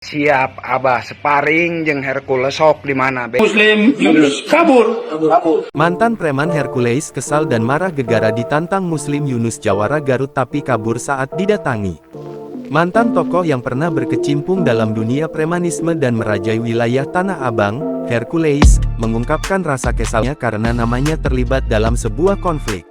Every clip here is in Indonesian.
Siap Abah sparring jeung Hercules sok di mana Muslim Yunus kabur. Mantan preman Hercules kesal dan marah gegara ditantang Muslim Yunus Jawara Garut tapi kabur saat didatangi. Mantan tokoh yang pernah berkecimpung dalam dunia premanisme dan merajai wilayah Tanah Abang, Hercules, mengungkapkan rasa kesalnya karena namanya terlibat dalam sebuah konflik.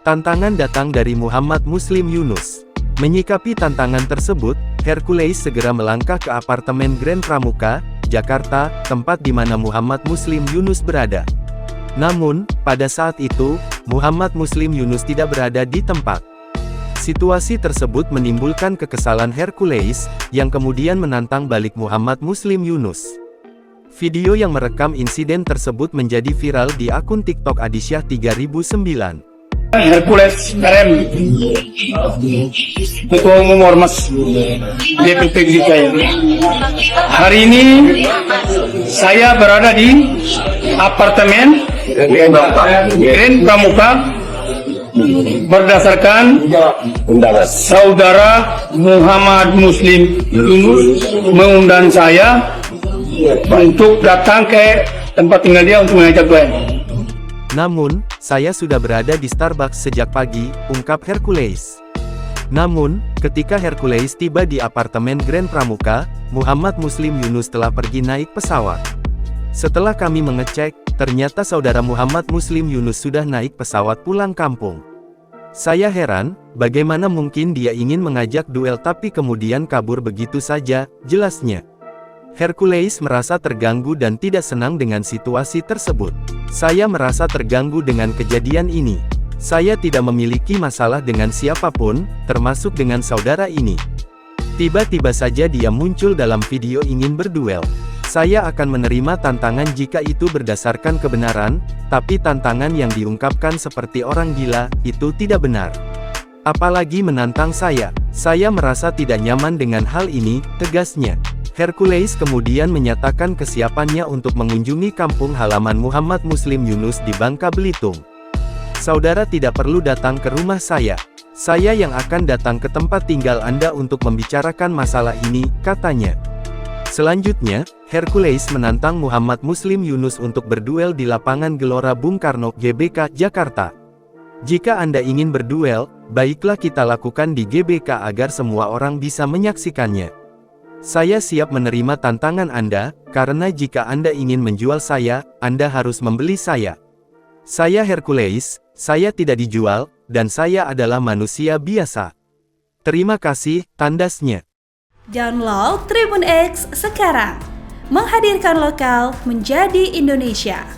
Tantangan datang dari Muhammad Muslim Yunus. Menyikapi tantangan tersebut, Hercules segera melangkah ke apartemen Grand Pramuka, Jakarta, tempat di mana Muhammad Muslim Yunus berada. Namun, pada saat itu, Muhammad Muslim Yunus tidak berada di tempat. Situasi tersebut menimbulkan kekesalan Hercules, yang kemudian menantang balik Muhammad Muslim Yunus. Video yang merekam insiden tersebut menjadi viral di akun TikTok Adisyah 3009. Hercules RM Ketua Umum Ormas DPP Gijaya. Hari ini saya berada di apartemen Grand Pramuka berdasarkan saudara Muhammad Muslim Yunus mengundang saya untuk datang ke tempat tinggal dia untuk mengajak gue. Namun, saya sudah berada di Starbucks sejak pagi, ungkap Hercules. Namun, ketika Hercules tiba di apartemen Grand Pramuka, Muhammad Muslim Yunus telah pergi naik pesawat. Setelah kami mengecek, ternyata saudara Muhammad Muslim Yunus sudah naik pesawat pulang kampung. Saya heran, bagaimana mungkin dia ingin mengajak duel tapi kemudian kabur begitu saja, jelasnya. Hercules merasa terganggu dan tidak senang dengan situasi tersebut. Saya merasa terganggu dengan kejadian ini. Saya tidak memiliki masalah dengan siapapun, termasuk dengan saudara ini. Tiba-tiba saja dia muncul dalam video ingin berduel. Saya akan menerima tantangan jika itu berdasarkan kebenaran, tapi tantangan yang diungkapkan seperti orang gila, itu tidak benar. Apalagi menantang saya merasa tidak nyaman dengan hal ini, tegasnya. Hercules kemudian menyatakan kesiapannya untuk mengunjungi kampung halaman Muhammad Muslim Yunus di Bangka Belitung. Saudara tidak perlu datang ke rumah saya yang akan datang ke tempat tinggal Anda untuk membicarakan masalah ini, katanya. Selanjutnya, Hercules menantang Muhammad Muslim Yunus untuk berduel di lapangan Gelora Bung Karno, GBK, Jakarta. Jika Anda ingin berduel, baiklah kita lakukan di GBK agar semua orang bisa menyaksikannya. Saya siap menerima tantangan Anda, karena jika Anda ingin menjual saya, Anda harus membeli saya. Saya Hercules, saya tidak dijual, dan saya adalah manusia biasa. Terima kasih, tandasnya. Download Tribun X sekarang, menghadirkan lokal menjadi Indonesia.